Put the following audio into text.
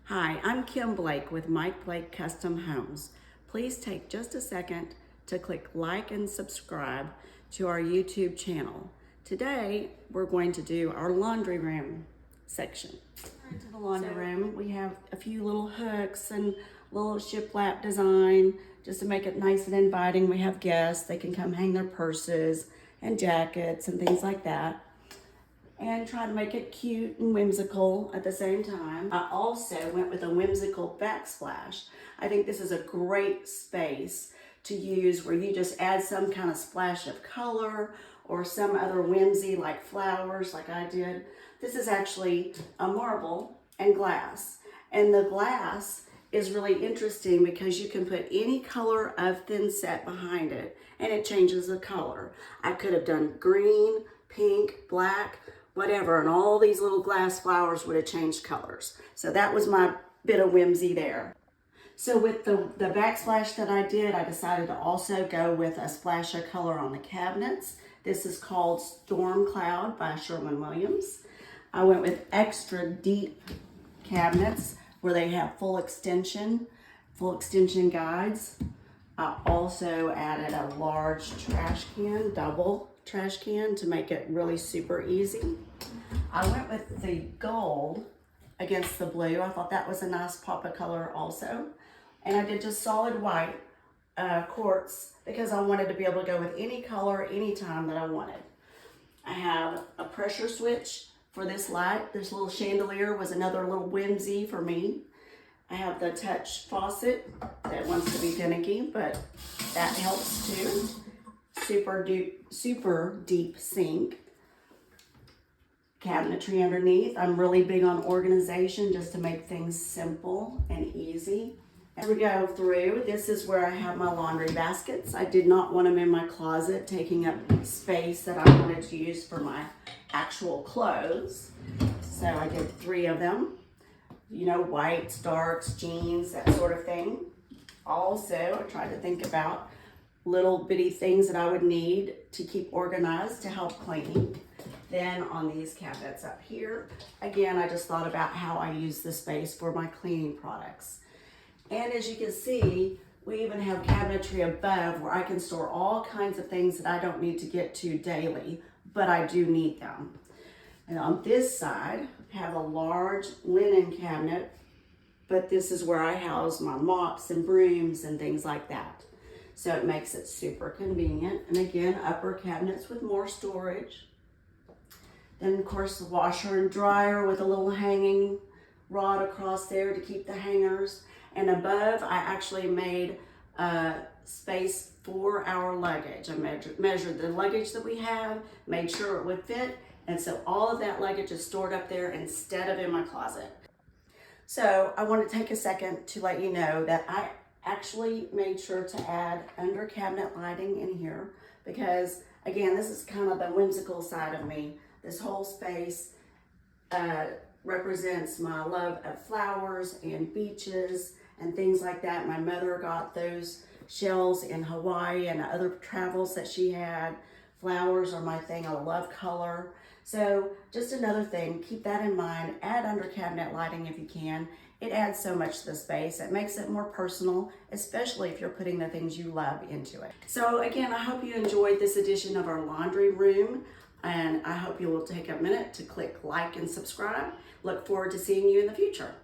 Hi, I'm Kim Blake with Mike Blake Custom Homes. Please take just a second to click like and subscribe to our YouTube channel. Today, we're going to do our laundry room section. Into the laundry room, we have a few little hooks and little shiplap design just to make it nice and inviting. We have guests, they can come hang their purses and jackets and things like that, and try to make it cute and whimsical at the same time. I also went with a whimsical backsplash. I think this is a great space to use where you just add some kind of splash of color or some other whimsy like flowers like I did. This is actually a marble and glass. And the glass is really interesting because you can put any color of thin set behind it and it changes the color. I could have done green, pink, black, whatever, and all these little glass flowers would have changed colors. So that was my bit of whimsy there. So with the backsplash that I did, I decided to also go with a splash of color on the cabinets. This is called Storm Cloud by Sherwin-Williams. I went with extra deep cabinets where they have full extension guides. I also added a large trash can, double trash can, to make it really super easy. I went with the gold against the blue. I thought that was a nice pop of color also. And I did just solid white quartz because I wanted to be able to go with any color anytime that I wanted. I have a pressure switch for this light. This little chandelier was another little whimsy for me. I have the touch faucet that wants to be finicky, but that helps too. Super deep sink. Cabinetry underneath. I'm really big on organization just to make things simple and easy. As we go through, this is where I have my laundry baskets. I did not want them in my closet, taking up space that I wanted to use for my actual clothes. So I did 3 of them. You know, whites, darks, jeans, that sort of thing. Also, I tried to think about little bitty things that I would need to keep organized to help cleaning. Then on these cabinets up here, again, I just thought about how I use the space for my cleaning products. And as you can see, we even have cabinetry above where I can store all kinds of things that I don't need to get to daily, but I do need them. And on this side, I have a large linen cabinet, but this is where I house my mops and brooms and things like that. So it makes it super convenient. And again, upper cabinets with more storage. Then of course the washer and dryer with a little hanging rod across there to keep the hangers. And above, I actually made space for our luggage. I measured the luggage that we have, made sure it would fit. And so all of that luggage is stored up there instead of in my closet. So I want to take a second to let you know that I actually made sure to add under cabinet lighting in here because, again, this is kind of the whimsical side of me. This whole space represents my love of flowers and beaches and things like that. My mother got those shells in Hawaii and other travels that she had. Flowers are my thing. I love color. So just another thing, keep that in mind. Add under cabinet lighting if you can. It adds so much to the space. It makes it more personal, especially if you're putting the things you love into it. So again, I hope you enjoyed this edition of our laundry room, and I hope you will take a minute to click like and subscribe. Look forward to seeing you in the future.